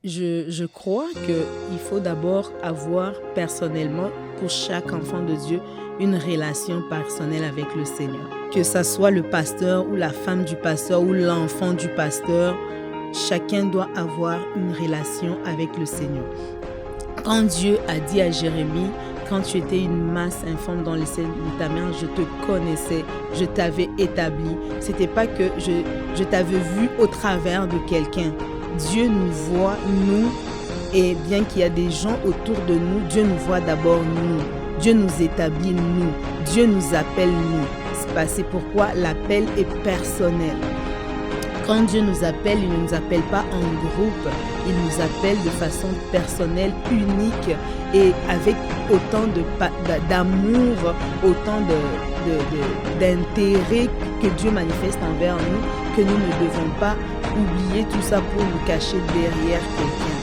Je crois qu'il faut d'abord avoir personnellement, pour chaque enfant de Dieu, une relation personnelle avec le Seigneur. Que ça soit le pasteur ou la femme du pasteur ou l'enfant du pasteur, chacun doit avoir une relation avec le Seigneur. Quand Dieu a dit à Jérémie, quand tu étais une masse informe dans les selles de ta mère, je te connaissais, je t'avais établi. C'était pas que je t'avais vu au travers de quelqu'un. Dieu nous voit, nous, et bien qu'il y a des gens autour de nous, Dieu nous voit d'abord nous. Dieu nous établit nous. Dieu nous appelle nous. C'est pourquoi l'appel est personnel. Quand Dieu nous appelle, il ne nous appelle pas en groupe, il nous appelle de façon personnelle, unique et avec autant d'amour, autant d'intérêt que Dieu manifeste envers nous, que nous ne devons pas oublier tout ça pour nous cacher derrière quelqu'un.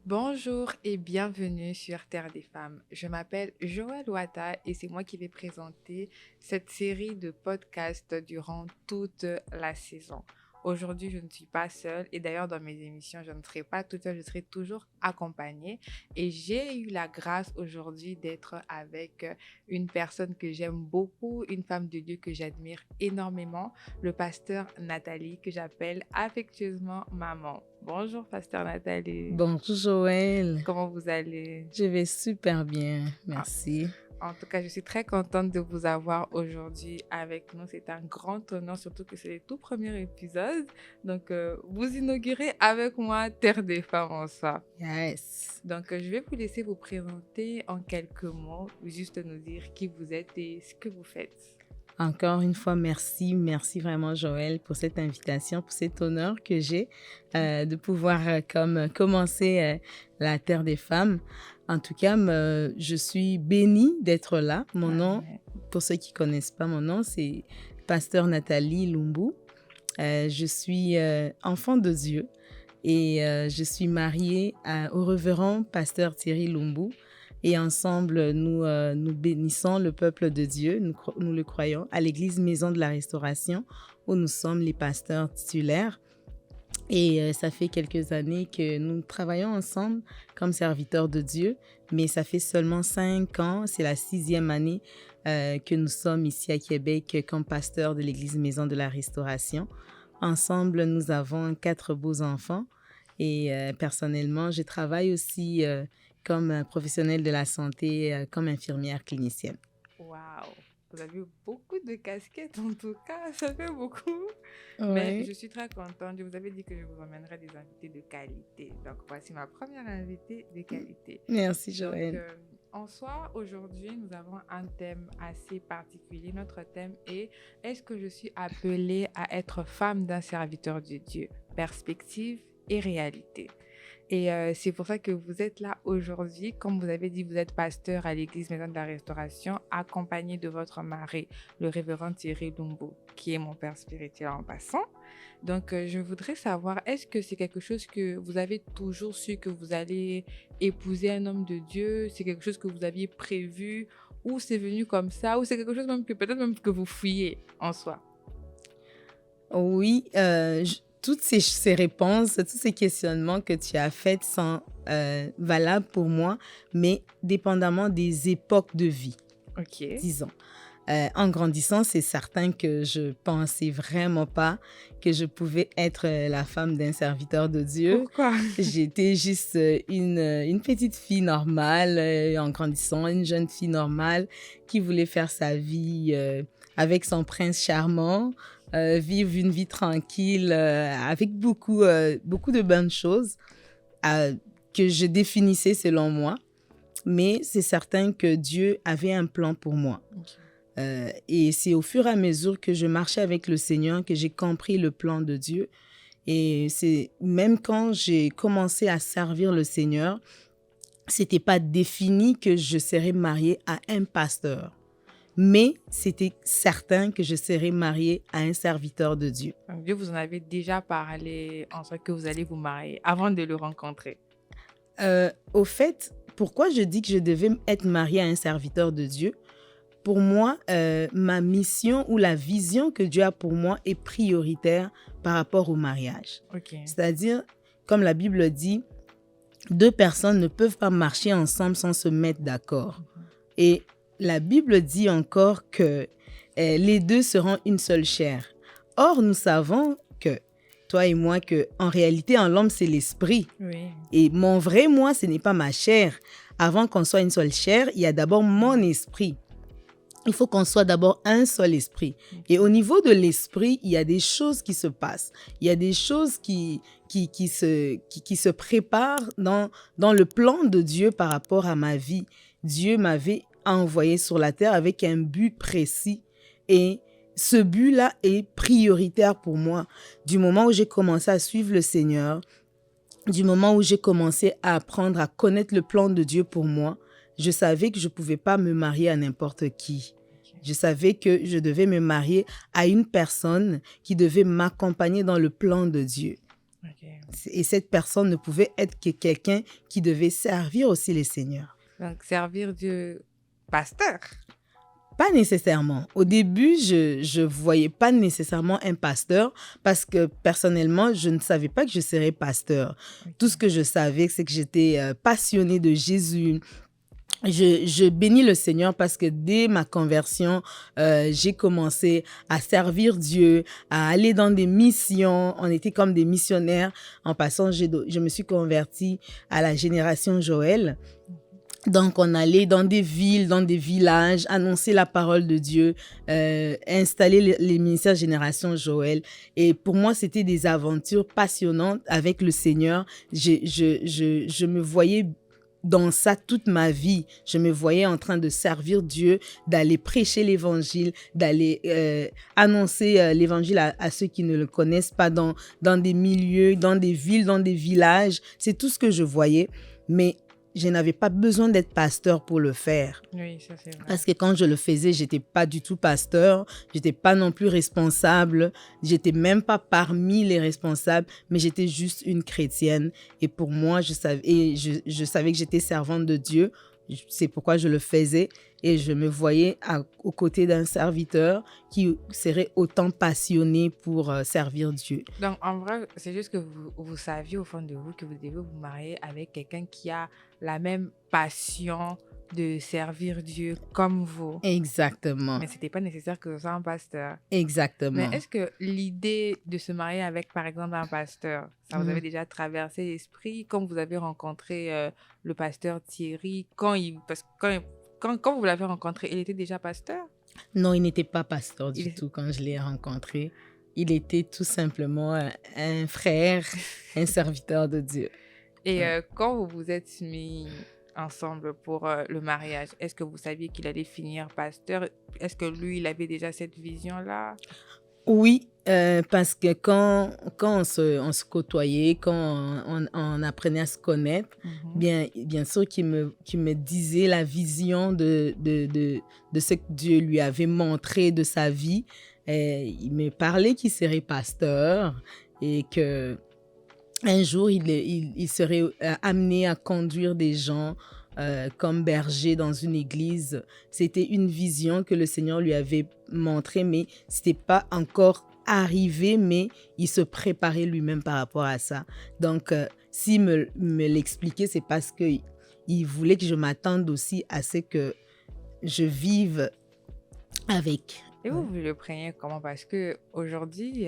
Bonjour et bienvenue sur Terre des Femmes. Je m'appelle Joël Ouatta et c'est moi qui vais présenter cette série de podcasts durant toute la saison. Aujourd'hui, je ne suis pas seule et d'ailleurs dans mes émissions, je ne serai pas toute seule, je serai toujours accompagnée. Et j'ai eu la grâce aujourd'hui d'être avec une personne que j'aime beaucoup, une femme de Dieu que j'admire énormément, le pasteur Nathalie, que j'appelle affectueusement maman. Bonjour pasteur Nathalie. Bonjour Joël. Comment vous allez? Je vais super bien, merci. En tout cas, je suis très contente de vous avoir aujourd'hui avec nous. C'est un grand honneur, surtout que c'est le tout premier épisode. Donc, vous inaugurez avec moi Terre des Femmes en soi. Yes. Donc, je vais vous laisser vous présenter en quelques mots, juste nous dire qui vous êtes et ce que vous faites. Encore une fois, merci vraiment Joël pour cette invitation, pour cet honneur que j'ai de pouvoir commencer la Terre des Femmes. En tout cas, je suis bénie d'être là. Mon nom, pour ceux qui ne connaissent pas mon nom, c'est pasteur Nathalie Lumbu. Je suis enfant de Dieu et je suis mariée au révérend pasteur Thierry Lumbu. Et ensemble, nous bénissons le peuple de Dieu, nous le croyons, à l'église Maison de la Restauration, où nous sommes les pasteurs titulaires. Et ça fait quelques années que nous travaillons ensemble comme serviteurs de Dieu, mais ça fait seulement 5 ans, c'est la 6e année que nous sommes ici à Québec comme pasteurs de l'église Maison de la Restauration. Ensemble, nous avons 4 beaux enfants et personnellement, je travaille aussi comme professionnelle de la santé, comme infirmière clinicienne. Waouh! Vous avez beaucoup de casquettes en tout cas, ça fait beaucoup. Ouais. Mais je suis très contente. Je vous avais dit que je vous emmènerais des invités de qualité. Donc voici ma première invitée de qualité. Merci Joël. Donc, en soi, aujourd'hui, nous avons un thème assez particulier. Notre thème est « Est-ce que je suis appelée à être femme d'un serviteur de Dieu? Perspective et réalité ». Et c'est pour ça que vous êtes là aujourd'hui. Comme vous avez dit, vous êtes pasteur à l'église Maison de la Restauration, accompagné de votre mari, le révérend Thierry Lumbu, qui est mon père spirituel en passant. Donc, je voudrais savoir, est-ce que c'est quelque chose que vous avez toujours su que vous allez épouser un homme de Dieu? C'est quelque chose que vous aviez prévu? Ou c'est venu comme ça? Ou c'est quelque chose même que peut-être même que vous fouillez en soi? Oui, toutes ces réponses, tous ces questionnements que tu as faits sont valables pour moi, mais dépendamment des époques de vie, disons. En grandissant, c'est certain que je pensais vraiment pas que je pouvais être la femme d'un serviteur de Dieu. Pourquoi? J'étais juste une petite fille normale, en grandissant, une jeune fille normale qui voulait faire sa vie avec son prince charmant, vivre une vie tranquille avec beaucoup de bonnes choses que je définissais selon moi. Mais c'est certain que Dieu avait un plan pour moi. Et c'est au fur et à mesure que je marchais avec le Seigneur que j'ai compris le plan de Dieu. Et c'est même quand j'ai commencé à servir le Seigneur, c'était pas défini que je serais mariée à un pasteur. Mais c'était certain que je serais mariée à un serviteur de Dieu. Donc Dieu vous en avait déjà parlé en soi que vous allez vous marier avant de le rencontrer. Au fait, pourquoi je dis que je devais être mariée à un serviteur de Dieu? Pour moi, ma mission ou la vision que Dieu a pour moi est prioritaire par rapport au mariage. Ok. C'est-à-dire, comme la Bible dit, deux personnes ne peuvent pas marcher ensemble sans se mettre d'accord. Et la Bible dit encore que les deux seront une seule chair. Or, nous savons que, toi et moi, que en réalité, en l'homme, c'est l'esprit. Oui. Et mon vrai moi, ce n'est pas ma chair. Avant qu'on soit une seule chair, il y a d'abord mon esprit. Il faut qu'on soit d'abord un seul esprit. Et au niveau de l'esprit, il y a des choses qui se passent. Il y a des choses qui se préparent dans le plan de Dieu par rapport à ma vie. Dieu m'avait envoyé sur la terre avec un but précis. Et ce but-là est prioritaire pour moi. Du moment où j'ai commencé à suivre le Seigneur, du moment où j'ai commencé à apprendre à connaître le plan de Dieu pour moi, je savais que je ne pouvais pas me marier à n'importe qui. Je savais que je devais me marier à une personne qui devait m'accompagner dans le plan de Dieu. Ok. Et cette personne ne pouvait être que quelqu'un qui devait servir aussi les seigneurs. Donc, servir Dieu, pasteur. Pas nécessairement. Au début, je voyais pas nécessairement un pasteur parce que personnellement, je ne savais pas que je serais pasteur. Ok. Tout ce que je savais, c'est que j'étais passionnée de Jésus. Je bénis le Seigneur parce que dès ma conversion, j'ai commencé à servir Dieu, à aller dans des missions. On était comme des missionnaires. En passant, je me suis convertie à la génération Joël. Donc, on allait dans des villes, dans des villages, annoncer la parole de Dieu, installer les ministères Génération Joël. Et pour moi, c'était des aventures passionnantes avec le Seigneur. Je me voyais dans ça toute ma vie. Je me voyais en train de servir Dieu, d'aller prêcher l'évangile, d'aller annoncer l'évangile à ceux qui ne le connaissent pas dans des milieux, dans des villes, dans des villages. C'est tout ce que je voyais. Mais je n'avais pas besoin d'être pasteur pour le faire. Oui, ça c'est vrai. Parce que quand je le faisais, j'étais pas du tout pasteur, j'étais pas non plus responsable, j'étais même pas parmi les responsables, mais j'étais juste une chrétienne. Et pour moi, je savais que j'étais servante de Dieu. C'est pourquoi je le faisais et je me voyais aux côtés d'un serviteur qui serait autant passionné pour servir Dieu. Donc, en vrai, c'est juste que vous saviez au fond de vous que vous devez vous marier avec quelqu'un qui a la même passion de servir Dieu comme vous. Exactement. Mais ce n'était pas nécessaire que ce soit un pasteur. Exactement. Mais est-ce que l'idée de se marier avec, par exemple, un pasteur, ça vous avait déjà traversé l'esprit quand vous avez rencontré le pasteur Thierry, quand vous l'avez rencontré, il était déjà pasteur? Non, il n'était pas pasteur du tout quand je l'ai rencontré. Il était tout simplement un frère, un serviteur de Dieu. Et quand vous vous êtes mis ensemble pour le mariage, est-ce que vous saviez qu'il allait finir pasteur? Est-ce que lui, il avait déjà cette vision-là? Oui, parce que quand on se côtoyait, quand on apprenait à se connaître, bien sûr qu'il me disait la vision de ce que Dieu lui avait montré de sa vie. Il me parlait qu'il serait pasteur et que un jour, il serait amené à conduire des gens comme berger dans une église. C'était une vision que le Seigneur lui avait montrée, mais ce n'était pas encore arrivé, mais il se préparait lui-même par rapport à ça. Donc, s'il me l'expliquait, c'est parce qu'il voulait que je m'attende aussi à ce que je vive avec. Et vous le preniez comment? Parce qu'aujourd'hui,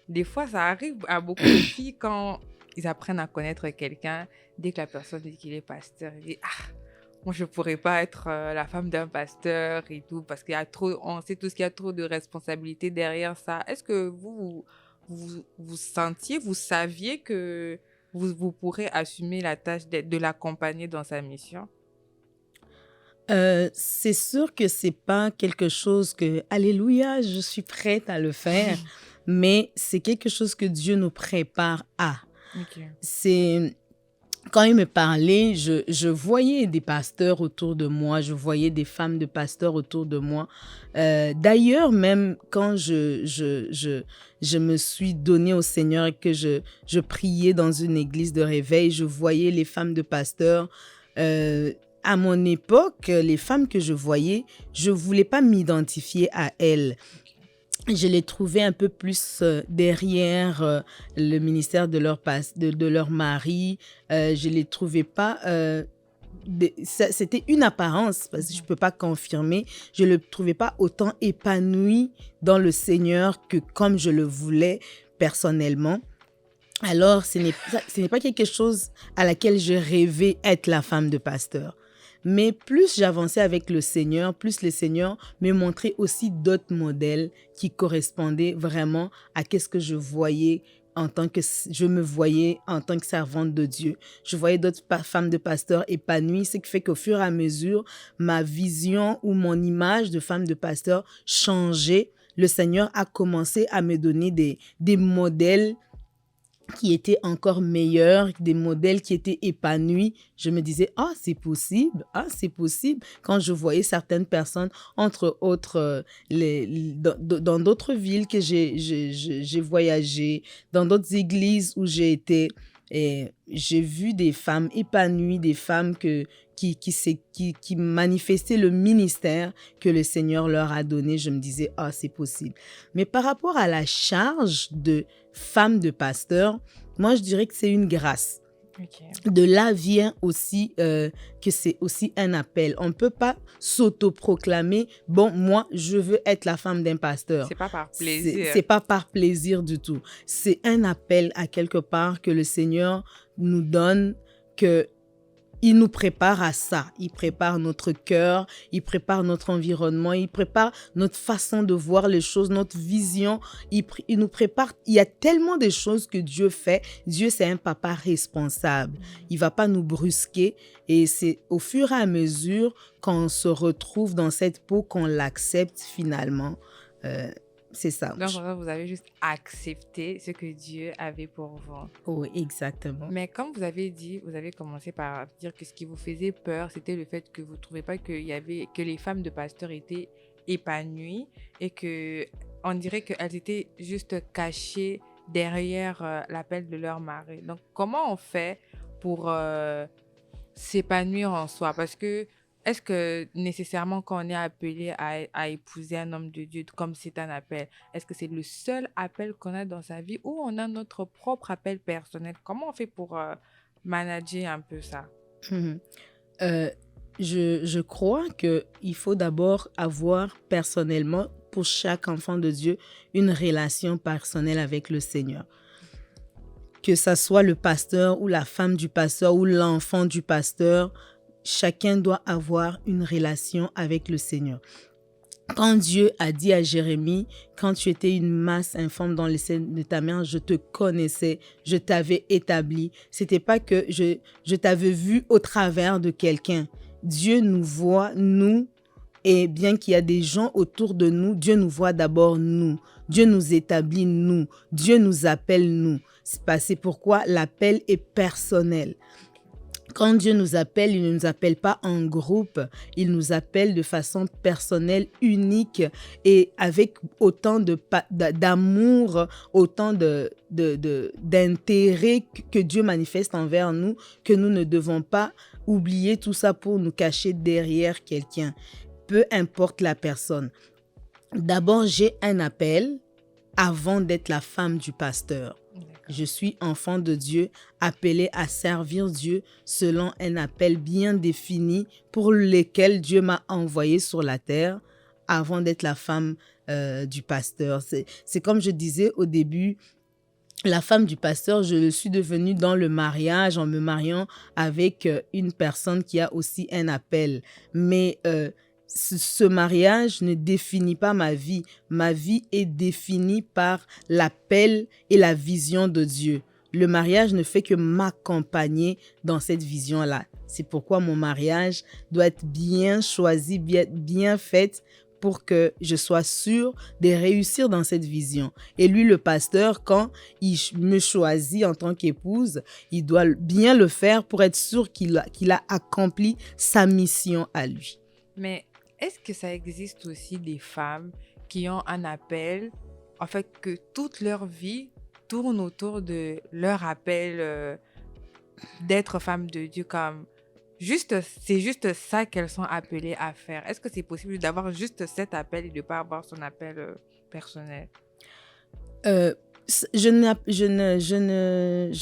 des fois, ça arrive à beaucoup de filles quand ils apprennent à connaître quelqu'un, dès que la personne dit qu'il est pasteur, ils disent « Ah, moi, je ne pourrais pas être la femme d'un pasteur et tout, parce qu'il y a trop, on sait tous qu'il y a trop de responsabilités derrière ça. » Est-ce que vous sentiez, vous saviez que vous pourrez assumer la tâche de l'accompagner dans sa mission? C'est sûr que c'est pas quelque chose que, alléluia, je suis prête à le faire, mais c'est quelque chose que Dieu nous prépare à. Okay. C'est quand il me parlait, je voyais des pasteurs autour de moi, je voyais des femmes de pasteurs autour de moi. D'ailleurs, même quand je me suis donnée au Seigneur et que je priais dans une église de réveil, je voyais les femmes de pasteurs À mon époque, les femmes que je voyais, je ne voulais pas m'identifier à elles. Je les trouvais un peu plus derrière le ministère de de leur mari. Je les trouvais pas... c'était une apparence, parce que je ne peux pas confirmer. Je ne le trouvais pas autant épanoui dans le Seigneur que comme je le voulais personnellement. Alors, ce n'est pas quelque chose à laquelle je rêvais être la femme de pasteur. Mais plus j'avançais avec le Seigneur, plus le Seigneur me montrait aussi d'autres modèles qui correspondaient vraiment à ce que je voyais je me voyais en tant que servante de Dieu. Je voyais d'autres femmes de pasteurs épanouies, ce qui fait qu'au fur et à mesure, ma vision ou mon image de femme de pasteur changeait. Le Seigneur a commencé à me donner des modèles qui étaient encore meilleurs, des modèles qui étaient épanouis. Je me disais, c'est possible, c'est possible. Quand je voyais certaines personnes, entre autres, dans d'autres villes que j'ai voyagé, dans d'autres églises où j'ai été, et j'ai vu des femmes épanouies, des femmes qui manifestaient le ministère que le Seigneur leur a donné. Je me disais, c'est possible. Mais par rapport à la charge de femme de pasteur, moi, je dirais que c'est une grâce. Okay. De là vient aussi que c'est aussi un appel. On ne peut pas s'autoproclamer, moi, je veux être la femme d'un pasteur. C'est pas par plaisir. C'est pas par plaisir du tout. C'est un appel à quelque part que le Seigneur nous donne, que il nous prépare à ça. Il prépare notre cœur, il prépare notre environnement, il prépare notre façon de voir les choses, notre vision. Il nous prépare. Il y a tellement de choses que Dieu fait. Dieu, c'est un papa responsable. Il ne va pas nous brusquer. Et c'est au fur et à mesure qu'on se retrouve dans cette peau qu'on l'accepte finalement. C'est ça. Donc, vous avez juste accepté ce que Dieu avait pour vous. Oui, exactement. Mais comme vous avez dit, vous avez commencé par dire que ce qui vous faisait peur, c'était le fait que vous ne trouvez pas que les femmes de pasteurs étaient épanouies et qu'on dirait qu'elles étaient juste cachées derrière l'appel de leur mari. Donc, comment on fait pour s'épanouir en soi? Parce que est-ce que nécessairement quand on est appelé à épouser un homme de Dieu, comme c'est un appel, est-ce que c'est le seul appel qu'on a dans sa vie ou on a notre propre appel personnel? Comment on fait pour manager un peu ça? Je crois qu'il faut d'abord avoir personnellement, pour chaque enfant de Dieu, une relation personnelle avec le Seigneur. Que ça soit le pasteur ou la femme du pasteur ou l'enfant du pasteur, chacun doit avoir une relation avec le Seigneur. Quand Dieu a dit à Jérémie, quand tu étais une masse informe dans les seins de ta mère, je te connaissais, je t'avais établi. C'était pas que je t'avais vu au travers de quelqu'un. Dieu nous voit, nous, et bien qu'il y a des gens autour de nous, Dieu nous voit d'abord nous. Dieu nous établit nous. Dieu nous appelle nous. C'est pourquoi l'appel est personnel. Quand Dieu nous appelle, il ne nous appelle pas en groupe, il nous appelle de façon personnelle, unique et avec autant d'amour, autant d'intérêt que Dieu manifeste envers nous, que nous ne devons pas oublier tout ça pour nous cacher derrière quelqu'un, peu importe la personne. D'abord, j'ai un appel avant d'être la femme du pasteur. Je suis enfant de Dieu, appelé à servir Dieu selon un appel bien défini pour lequel Dieu m'a envoyé sur la terre avant d'être la femme du pasteur. C'est comme je disais au début, la femme du pasteur, je le suis devenue dans le mariage en me mariant avec une personne qui a aussi un appel. Mais ce mariage ne définit pas ma vie. Ma vie est définie par l'appel et la vision de Dieu. Le mariage ne fait que m'accompagner dans cette vision-là. C'est pourquoi mon mariage doit être bien choisi, bien fait pour que je sois sûre de réussir dans cette vision. Et lui, le pasteur, quand il me choisit en tant qu'épouse, il doit bien le faire pour être sûr qu'il a accompli sa mission à lui. Mais est-ce que ça existe aussi des femmes qui ont un appel, en fait, que toute leur vie tourne autour de leur appel d'être femme de Dieu, comme c'est juste ça qu'elles sont appelées à faire. Est-ce que c'est possible d'avoir juste cet appel et de ne pas avoir son appel personnel? Euh, je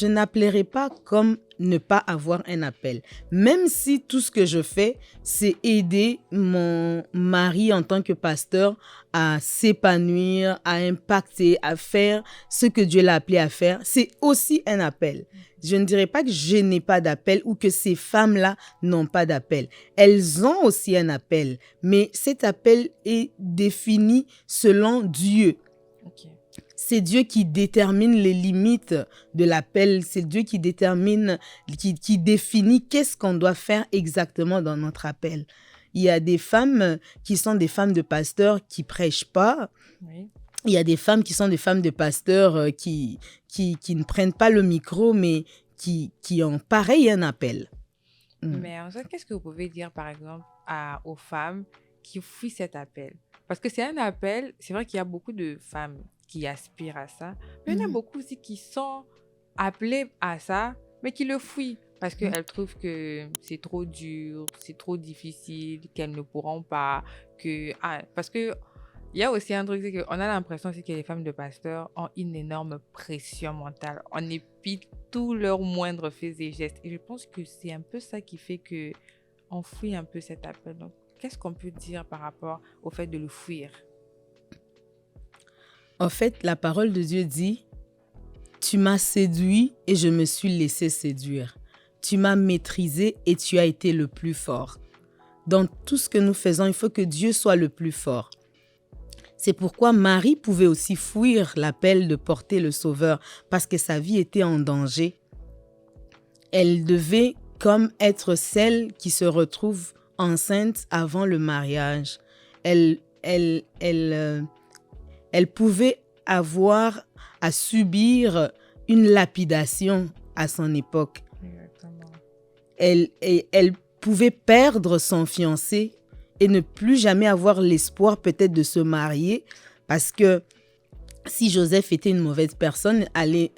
n'appellerai pas comme ne pas avoir un appel. Même si tout ce que je fais, c'est aider mon mari en tant que pasteur à s'épanouir, à impacter, à faire ce que Dieu l'a appelé à faire, c'est aussi un appel. Je ne dirais pas que je n'ai pas d'appel ou que ces femmes-là n'ont pas d'appel. Elles ont aussi un appel, mais cet appel est défini selon Dieu. Ok. C'est Dieu qui détermine les limites de l'appel. C'est Dieu qui détermine, qui définit qu'est-ce qu'on doit faire exactement dans notre appel. Il y a des femmes qui sont des femmes de pasteurs qui prêchent pas. Oui. Il y a des femmes qui sont des femmes de pasteurs qui ne prennent pas le micro, mais qui ont pareil un appel. Mais en fait, qu'est-ce que vous pouvez dire, par exemple, aux femmes qui fuient cet appel? Parce que c'est un appel, c'est vrai qu'il y a beaucoup de femmes qui aspirent à ça, mais il y en a beaucoup aussi qui sont appelées à ça, mais qui le fuient parce qu'elles trouvent que c'est trop dur, c'est trop difficile, qu'elles ne pourront pas, parce que il y a aussi un truc, c'est qu'on a l'impression aussi que les femmes de pasteurs ont une énorme pression mentale. On épie tous leurs moindres faits et gestes. Et je pense que c'est un peu ça qui fait que on fuit un peu cet appel. Donc, qu'est-ce qu'on peut dire par rapport au fait de le fuir? En fait, la parole de Dieu dit, « Tu m'as séduit et je me suis laissé séduire. Tu m'as maîtrisé et tu as été le plus fort. » Dans tout ce que nous faisons, il faut que Dieu soit le plus fort. C'est pourquoi Marie pouvait aussi fuir l'appel de porter le Sauveur parce que sa vie était en danger. Elle devait comme être celle qui se retrouve enceinte avant le mariage. Elle pouvait avoir à subir une lapidation à son époque. Exactement. Elle pouvait perdre son fiancé et ne plus jamais avoir l'espoir peut-être de se marier parce que si Joseph était une mauvaise personne, allait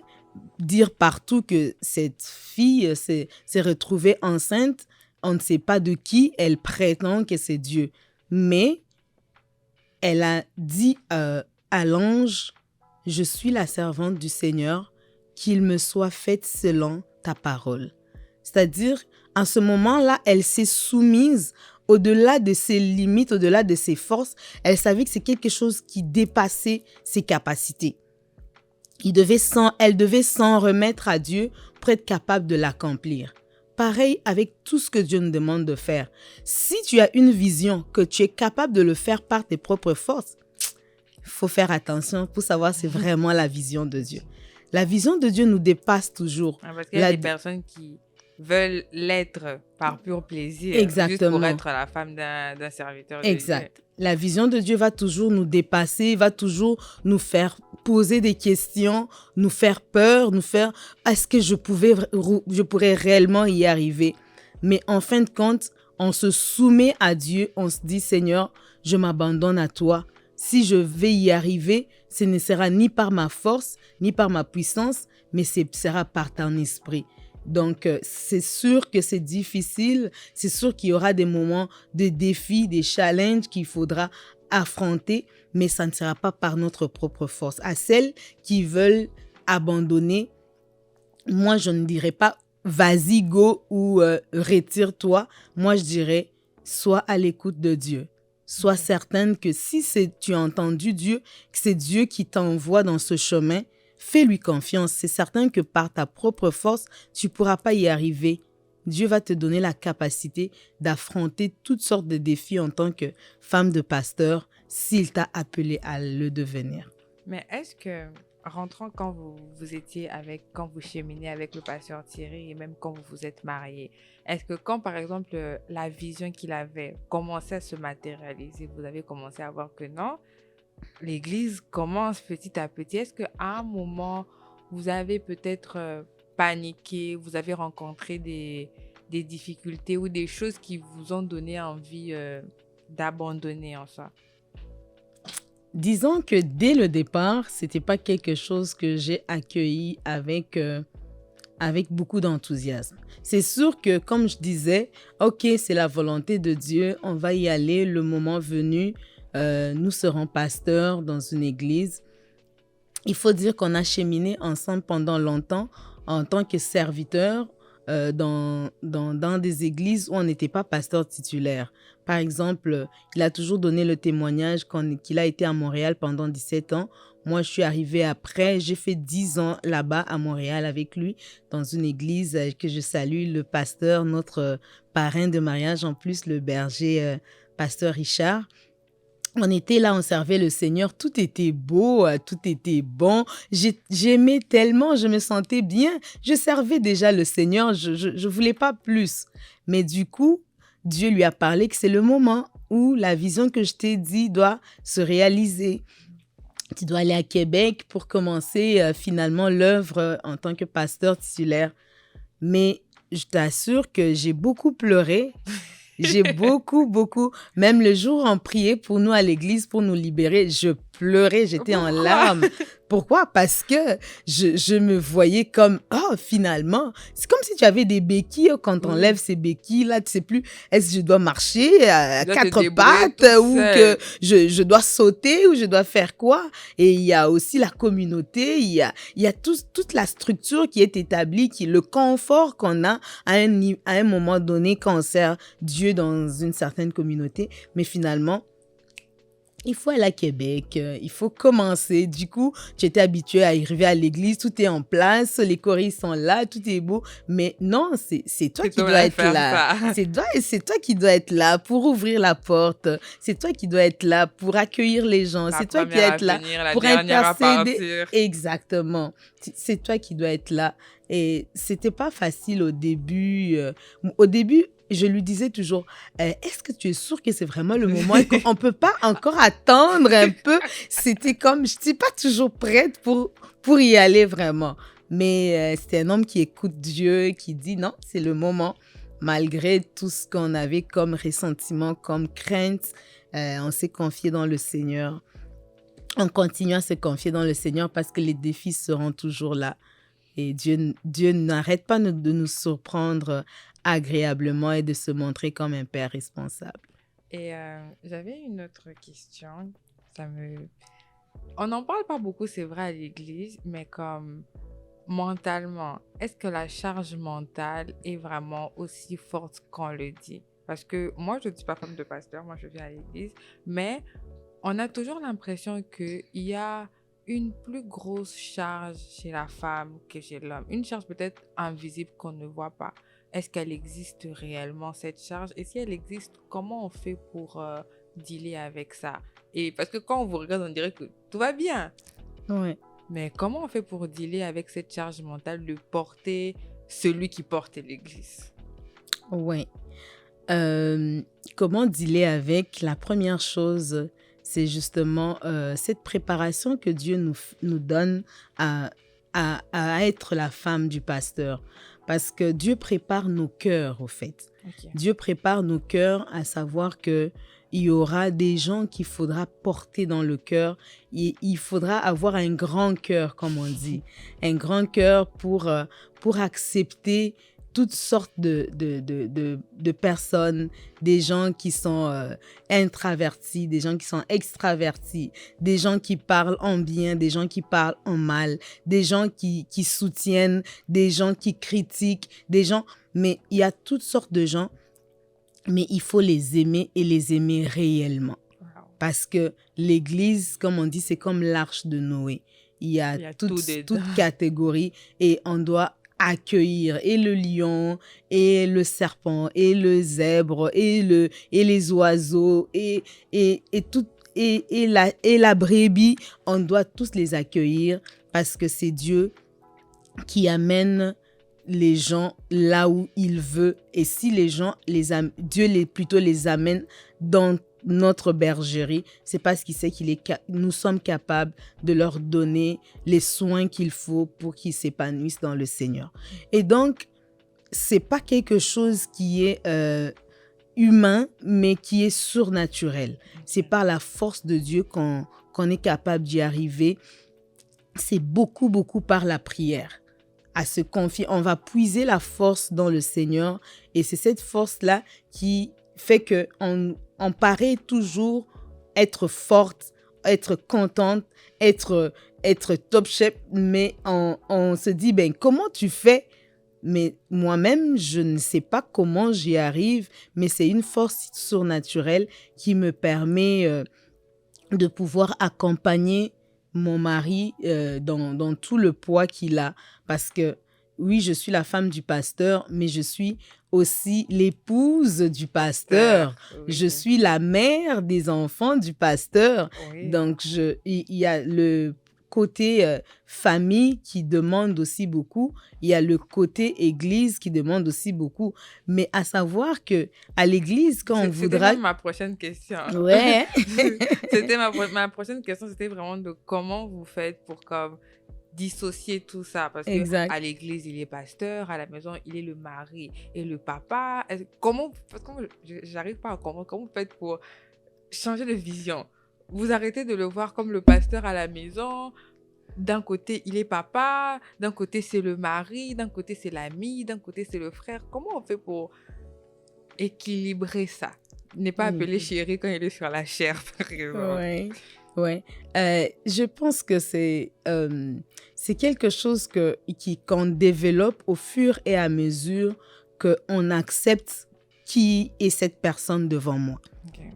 dire partout que cette fille s'est retrouvée enceinte, on ne sait pas de qui, elle prétend que c'est Dieu. Mais elle a dit à l'ange, « Je suis la servante du Seigneur, qu'il me soit fait selon ta parole. » C'est-à-dire, en ce moment-là, elle s'est soumise au-delà de ses limites, au-delà de ses forces. Elle savait que c'est quelque chose qui dépassait ses capacités. Elle devait s'en remettre à Dieu pour être capable de l'accomplir. Pareil avec tout ce que Dieu nous demande de faire. Si tu as une vision que tu es capable de le faire par tes propres forces, il faut faire attention pour savoir si c'est vraiment la vision de Dieu. La vision de Dieu nous dépasse toujours. Parce qu'il y a des personnes qui veulent l'être par pur plaisir. Exactement. Juste pour être la femme d'un serviteur de Dieu. Exact. La vision de Dieu va toujours nous dépasser, va toujours nous faire poser des questions, nous faire peur, nous faire « est-ce que je pourrais réellement y arriver ?» Mais en fin de compte, on se soumet à Dieu, on se dit « Seigneur, je m'abandonne à toi. Si je vais y arriver, ce ne sera ni par ma force, ni par ma puissance, mais ce sera par ton esprit. » Donc, c'est sûr que c'est difficile, c'est sûr qu'il y aura des moments de défis, des challenges qu'il faudra affronter, mais ça ne sera pas par notre propre force. À celles qui veulent abandonner, moi, je ne dirais pas « vas-y, go » ou « retire-toi ». Moi, je dirais « sois à l'écoute de Dieu ». Sois certaine que si tu as entendu Dieu, que c'est Dieu qui t'envoie dans ce chemin, fais-lui confiance. C'est certain que par ta propre force, tu ne pourras pas y arriver. Dieu va te donner la capacité d'affronter toutes sortes de défis en tant que femme de pasteur s'il t'a appelé à le devenir. Mais est-ce que, rentrant quand quand vous cheminez avec le pasteur Thierry et même quand vous vous êtes mariés, est-ce que quand, par exemple, la vision qu'il avait commençait à se matérialiser, vous avez commencé à voir que non, l'Église commence petit à petit. Est-ce qu'à un moment, vous avez peut-être paniqué, vous avez rencontré des difficultés ou des choses qui vous ont donné envie d'abandonner en ça? Disons que dès le départ, ce n'était pas quelque chose que j'ai accueilli avec avec beaucoup d'enthousiasme. C'est sûr que, comme je disais, ok, c'est la volonté de Dieu, on va y aller le moment venu. Nous serons pasteurs dans une église. Il faut dire qu'on a cheminé ensemble pendant longtemps en tant que serviteurs dans des églises où on n'était pas pasteur titulaire. Par exemple, il a toujours donné le témoignage qu'il a été à Montréal pendant 17 ans. Moi, je suis arrivée après. J'ai fait 10 ans là-bas à Montréal avec lui dans une église que je salue, le pasteur, notre parrain de mariage en plus, le berger pasteur Richard. On était là, on servait le Seigneur, tout était beau, tout était bon. J'aimais tellement, je me sentais bien. Je servais déjà le Seigneur, je voulais pas plus. Mais du coup, Dieu lui a parlé que c'est le moment où la vision que je t'ai dit doit se réaliser. Tu dois aller à Québec pour commencer finalement l'œuvre en tant que pasteur titulaire. Mais je t'assure que j'ai beaucoup pleuré. J'ai beaucoup, même le jour où on priait pour nous à l'église, pour nous libérer, je pleurais, j'étais en larmes. Pourquoi? Parce que je me voyais comme, oh, finalement, c'est comme si tu avais des béquilles, quand on lève ces béquilles, là, tu sais plus, est-ce que je dois marcher à quatre pattes ou que je dois sauter ou je dois faire quoi? Et il y a aussi la communauté, il y a toute la structure qui est établie, le confort qu'on a à un moment donné quand on sert Dieu dans une certaine communauté. Mais finalement, il faut aller à Québec, il faut commencer. Du coup, tu étais habitué à arriver à l'église, tout est en place, les choristes sont là, tout est beau. Mais non, c'est toi qui dois être là. C'est toi qui dois être là pour ouvrir la porte. C'est toi qui dois être là pour accueillir les gens. C'est toi qui dois être là pour intercéder. Exactement. C'est toi qui dois être là. Et c'était pas facile au début. Au début, je lui disais toujours, est-ce que tu es sûr que c'est vraiment le moment et qu'on ne peut pas encore attendre un peu? C'était comme, je n'étais pas toujours prête pour y aller vraiment. Mais c'est un homme qui écoute Dieu, qui dit non, c'est le moment. Malgré tout ce qu'on avait comme ressentiment, comme crainte, on s'est confié dans le Seigneur. On continue à se confier dans le Seigneur parce que les défis seront toujours là. Et Dieu n'arrête pas de nous surprendre agréablement et de se montrer comme un père responsable. Et j'avais une autre question. On n'en parle pas beaucoup, c'est vrai, à l'église, mais comme mentalement, est-ce que la charge mentale est vraiment aussi forte qu'on le dit? Parce que moi, je ne suis pas femme de pasteur, moi je viens à l'église, mais on a toujours l'impression qu'il y a une plus grosse charge chez la femme que chez l'homme. Une charge peut-être invisible qu'on ne voit pas. Est-ce qu'elle existe réellement, cette charge? Et si elle existe, comment on fait pour dealer avec ça? Et parce que quand on vous regarde, on dirait que tout va bien. Oui. Mais comment on fait pour dealer avec cette charge mentale de porter celui qui porte l'église? Oui. Comment dealer avec? La première chose, c'est justement cette préparation que Dieu nous donne à être la femme du pasteur. Parce que Dieu prépare nos cœurs, au fait. Okay. Dieu prépare nos cœurs à savoir qu'il y aura des gens qu'il faudra porter dans le cœur. Il faudra avoir un grand cœur, comme on dit. Un grand cœur pour accepter toutes sortes de personnes, des gens qui sont introvertis, des gens qui sont extravertis, des gens qui parlent en bien, des gens qui parlent en mal, des gens qui soutiennent, des gens qui critiquent, des gens... Mais il y a toutes sortes de gens, mais il faut les aimer et les aimer réellement. Wow. Parce que l'Église, comme on dit, c'est comme l'arche de Noé. Il y a toutes catégories et on doit accueillir et le lion et le serpent et le zèbre et les oiseaux et la brebis. On doit tous les accueillir parce que c'est Dieu qui amène les gens là où il veut. Et si les gens, Dieu plutôt les amène dans notre bergerie, c'est parce qu'il sait nous sommes capables de leur donner les soins qu'il faut pour qu'ils s'épanouissent dans le Seigneur. Et donc, c'est pas quelque chose qui est humain, mais qui est surnaturel. C'est par la force de Dieu qu'on est capable d'y arriver. C'est beaucoup par la prière. à se confier. On va puiser la force dans le Seigneur et c'est cette force-là qui fait qu'on paraît toujours être forte, être contente, être top chef, mais on se dit, ben, comment tu fais? Mais moi-même, je ne sais pas comment j'y arrive, mais c'est une force surnaturelle qui me permet de pouvoir accompagner mon mari dans tout le poids qu'il a. Parce que oui, je suis la femme du pasteur, mais je suis aussi l'épouse du pasteur. Oui. Je suis la mère des enfants du pasteur. Oui. Donc, il y a le côté famille qui demande aussi beaucoup. Il y a le côté église qui demande aussi beaucoup. Mais à savoir que à l'église, quand on voudra... C'était ma prochaine question. Ouais. C'était ma prochaine question, c'était vraiment de comment vous faites pour comme dissocier tout ça. Parce qu'à l'église, il est pasteur, à la maison, il est le mari et le papa. Comment j'arrive pas à comprendre, comment vous faites pour changer de vision? Vous arrêtez de le voir comme le pasteur à la maison. D'un côté, il est papa. D'un côté, c'est le mari. D'un côté, c'est l'ami. D'un côté, c'est le frère. Comment on fait pour équilibrer ça? Ne pas appeler chéri quand il est sur la chair, par exemple. Oui. Je pense que c'est quelque chose qu'on développe au fur et à mesure qu'on accepte qui est cette personne devant moi. Okay.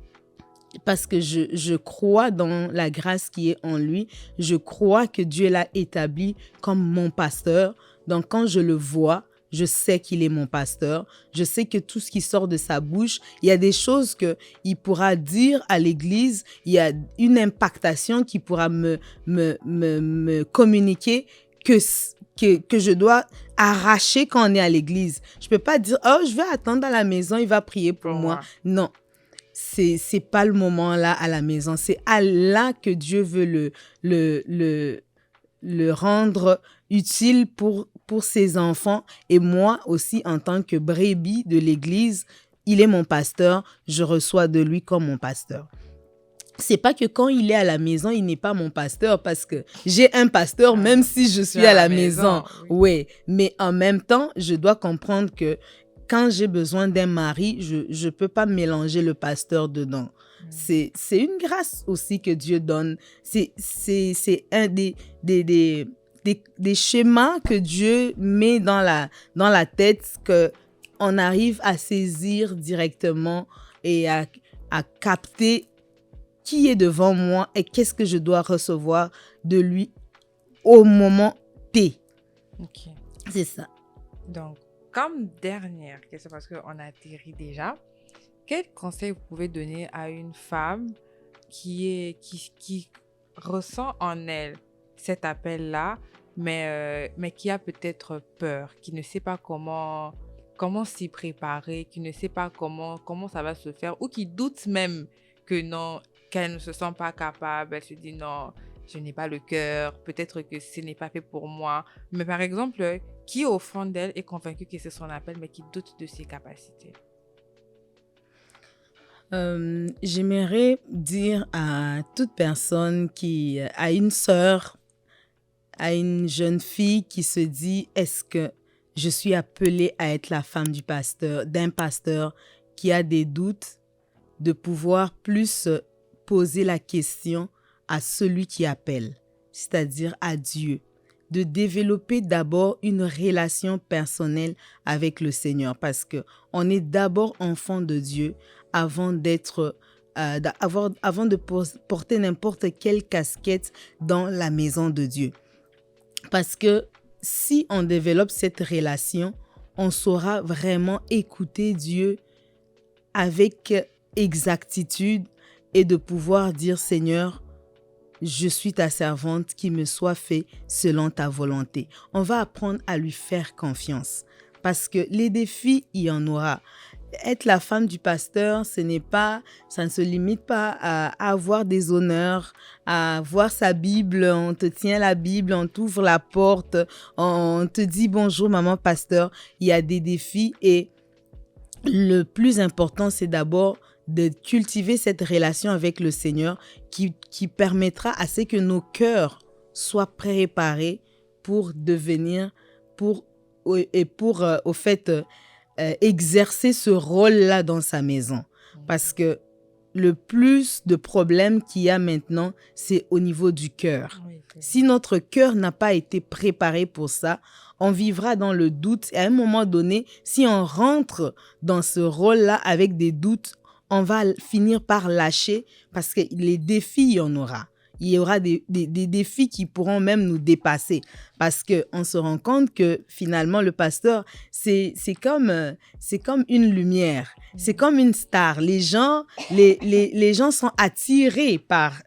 Parce que je crois dans la grâce qui est en lui. Je crois que Dieu l'a établi comme mon pasteur. Donc, quand je le vois, je sais qu'il est mon pasteur. Je sais que tout ce qui sort de sa bouche, il y a des choses qu'il pourra dire à l'église. Il y a une impactation qu'il pourra me communiquer que je dois arracher quand on est à l'église. Je ne peux pas dire, oh, je vais attendre à la maison, il va prier pour moi. Non. C'est pas le moment là à la maison. C'est à là que Dieu veut le rendre utile pour ses enfants. Et moi aussi, en tant que brebis de l'église, il est mon pasteur. Je reçois de lui comme mon pasteur. C'est pas que quand il est à la maison, il n'est pas mon pasteur parce que j'ai un pasteur même si je suis à la maison. Oui, mais en même temps, je dois comprendre que quand j'ai besoin d'un mari, je peux pas mélanger le pasteur dedans. C'est une grâce aussi que Dieu donne. C'est un des schémas que Dieu met dans la tête qu'on arrive à saisir directement et à capter qui est devant moi et qu'est-ce que je dois recevoir de lui au moment T. Ok. C'est ça. Donc, comme dernière question, parce qu'on atterrit déjà, quel conseil vous pouvez donner à une femme qui ressent en elle cet appel-là, mais qui a peut-être peur, qui ne sait pas comment s'y préparer, qui ne sait pas comment ça va se faire, ou qui doute même qu'elle ne se sent pas capable, elle se dit non, je n'ai pas le cœur, peut-être que ce n'est pas fait pour moi. Mais par exemple, qui au fond d'elle est convaincue que c'est son appel, mais qui doute de ses capacités? J'aimerais dire à toute personne qui a une sœur, à une jeune fille qui se dit, est-ce que je suis appelée à être la femme d'un pasteur qui a des doutes, de pouvoir plus poser la question à celui qui appelle, c'est-à-dire à Dieu, de développer d'abord une relation personnelle avec le Seigneur parce qu'on est d'abord enfant de Dieu avant de porter n'importe quelle casquette dans la maison de Dieu. Parce que si on développe cette relation, on saura vraiment écouter Dieu avec exactitude et de pouvoir dire, Seigneur, je suis ta servante, qu'il me soit fait selon ta volonté. On va apprendre à lui faire confiance parce que les défis, il y en aura. Être la femme du pasteur, ça ne se limite pas à avoir des honneurs, à voir sa Bible, on te tient la Bible, on t'ouvre la porte, on te dit bonjour maman pasteur. Il y a des défis et le plus important, c'est d'abord de cultiver cette relation avec le Seigneur qui permettra à ce que nos cœurs soient préparés pour devenir au fait, exercer ce rôle-là dans sa maison. Parce que le plus de problèmes qu'il y a maintenant, c'est au niveau du cœur. Oui, Si notre cœur n'a pas été préparé pour ça, on vivra dans le doute. Et à un moment donné, si on rentre dans ce rôle-là avec des doutes, on va finir par lâcher parce que les défis, il y en aura. Il y aura des défis qui pourront même nous dépasser parce qu'on se rend compte que finalement, le pasteur, c'est comme une lumière, c'est comme une star. Les gens sont attirés par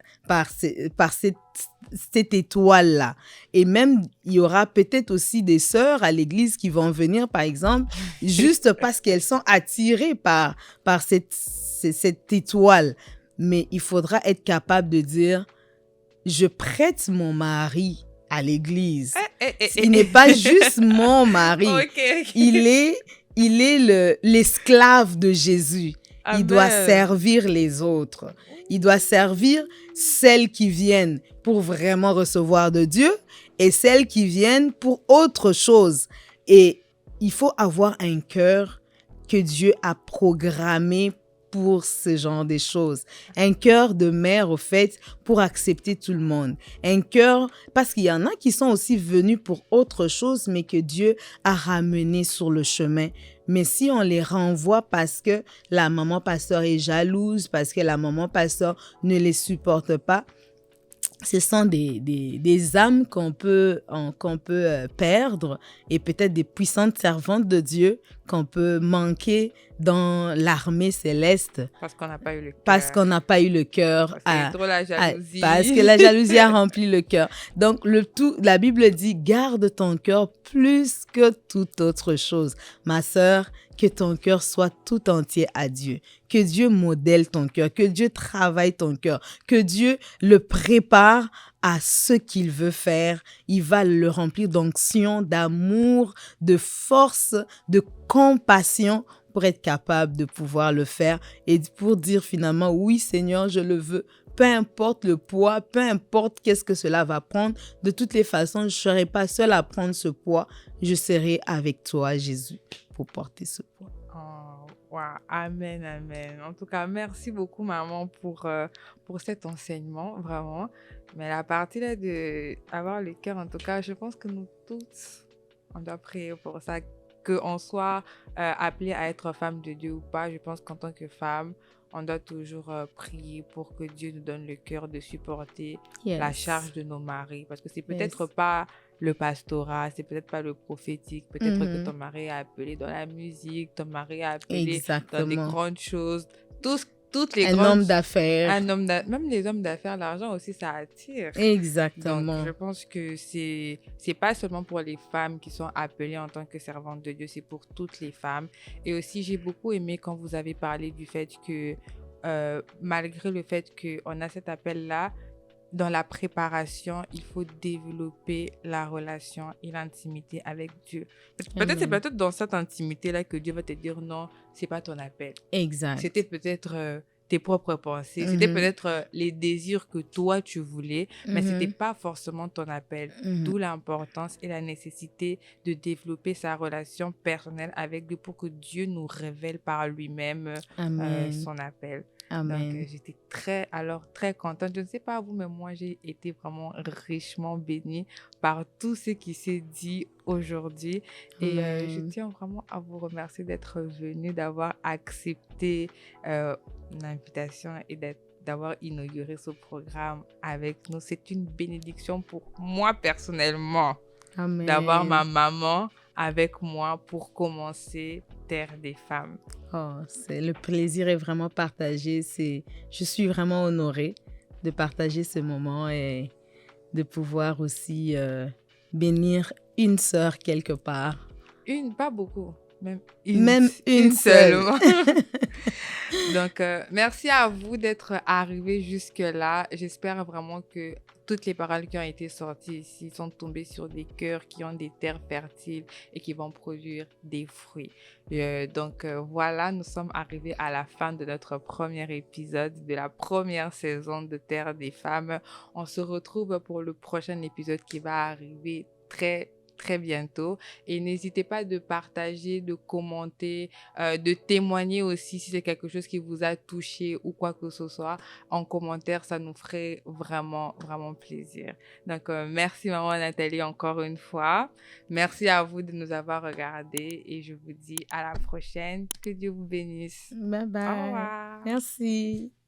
cette étoile-là. Et même, il y aura peut-être aussi des sœurs à l'église qui vont venir, par exemple, juste parce qu'elles sont attirées par cette étoile. Mais il faudra être capable de dire, je prête mon mari à l'église. Il n'est pas juste mon mari. Okay. Il est l'esclave de Jésus. Amen. Il doit servir les autres. Il doit servir celles qui viennent pour vraiment recevoir de Dieu et celles qui viennent pour autre chose. Et il faut avoir un cœur que Dieu a programmé pour ce genre de choses. Un cœur de mère, au fait, pour accepter tout le monde. Un cœur, parce qu'il y en a qui sont aussi venus pour autre chose, mais que Dieu a ramené sur le chemin. Mais si on les renvoie parce que la maman pasteur est jalouse, parce que la maman pasteur ne les supporte pas, ce sont des âmes qu'on peut perdre et peut-être des puissantes servantes de Dieu qu'on peut manquer dans l'armée céleste. Parce qu'on n'a pas eu le cœur. Parce qu'on n'a pas eu le cœur. Parce que la jalousie a rempli le cœur. Donc, la Bible dit, garde ton cœur plus que toute autre chose. Ma sœur, que ton cœur soit tout entier à Dieu. Que Dieu modèle ton cœur, que Dieu travaille ton cœur, que Dieu le prépare à ce qu'il veut faire. Il va le remplir d'onction, d'amour, de force, de compassion pour être capable de pouvoir le faire et pour dire finalement, oui Seigneur, je le veux. Peu importe le poids, peu importe qu'est-ce que cela va prendre, de toutes les façons, je ne serai pas seule à prendre ce poids. Je serai avec toi, Jésus, pour porter ce poids. Oh, wow. Amen, amen. En tout cas, merci beaucoup, maman, pour cet enseignement, vraiment. Mais la partie là d'avoir le cœur, en tout cas, je pense que nous toutes, on doit prier pour ça, qu'on soit appelé à être femme de Dieu ou pas. Je pense qu'en tant que femme, on doit toujours prier pour que Dieu nous donne le cœur de supporter la charge de nos maris. Parce que c'est peut-être pas le pastorat, c'est peut-être pas le prophétique. Peut-être que ton mari est appelé dans la musique, ton mari est appelé dans des grandes choses. Toutes les homme d'affaires. Même les hommes d'affaires, l'argent aussi, ça attire. Exactement. Donc, je pense que c'est pas seulement pour les femmes qui sont appelées en tant que servantes de Dieu, c'est pour toutes les femmes. Et aussi, j'ai beaucoup aimé quand vous avez parlé du fait que, malgré le fait qu'on a cet appel-là, dans la préparation, il faut développer la relation et l'intimité avec Dieu. Peut-être c'est peut-être dans cette intimité-là que Dieu va te dire non, c'est pas ton appel. Exact. C'était peut-être tes propres pensées, c'était peut-être les désirs que toi tu voulais, mais c'était pas forcément ton appel. D'où l'importance et la nécessité de développer sa relation personnelle avec Dieu pour que Dieu nous révèle par lui-même son appel. Amen. Donc, j'étais très contente. Je ne sais pas vous, mais moi, j'ai été vraiment richement bénie par tout ce qui s'est dit aujourd'hui. Et je tiens vraiment à vous remercier d'être venu, d'avoir accepté l'invitation et d'avoir inauguré ce programme avec nous. C'est une bénédiction pour moi personnellement. Amen. D'avoir ma maman avec moi pour commencer Terre des Femmes. Oh, le plaisir est vraiment partagé. Je suis vraiment honorée de partager ce moment et de pouvoir aussi bénir une sœur quelque part. Pas beaucoup. Même une seule. Donc, merci à vous d'être arrivés jusque-là. J'espère vraiment que toutes les paroles qui ont été sorties ici sont tombées sur des cœurs qui ont des terres fertiles et qui vont produire des fruits. Donc, voilà, nous sommes arrivés à la fin de notre premier épisode de la première saison de Terre des Femmes. On se retrouve pour le prochain épisode qui va arriver très très bientôt. Et n'hésitez pas de partager, de commenter, de témoigner aussi si c'est quelque chose qui vous a touché ou quoi que ce soit. En commentaire, ça nous ferait vraiment, vraiment plaisir. Donc, merci maman Nathalie encore une fois. Merci à vous de nous avoir regardés et je vous dis à la prochaine. Que Dieu vous bénisse. Bye Au bye. revoir. Merci.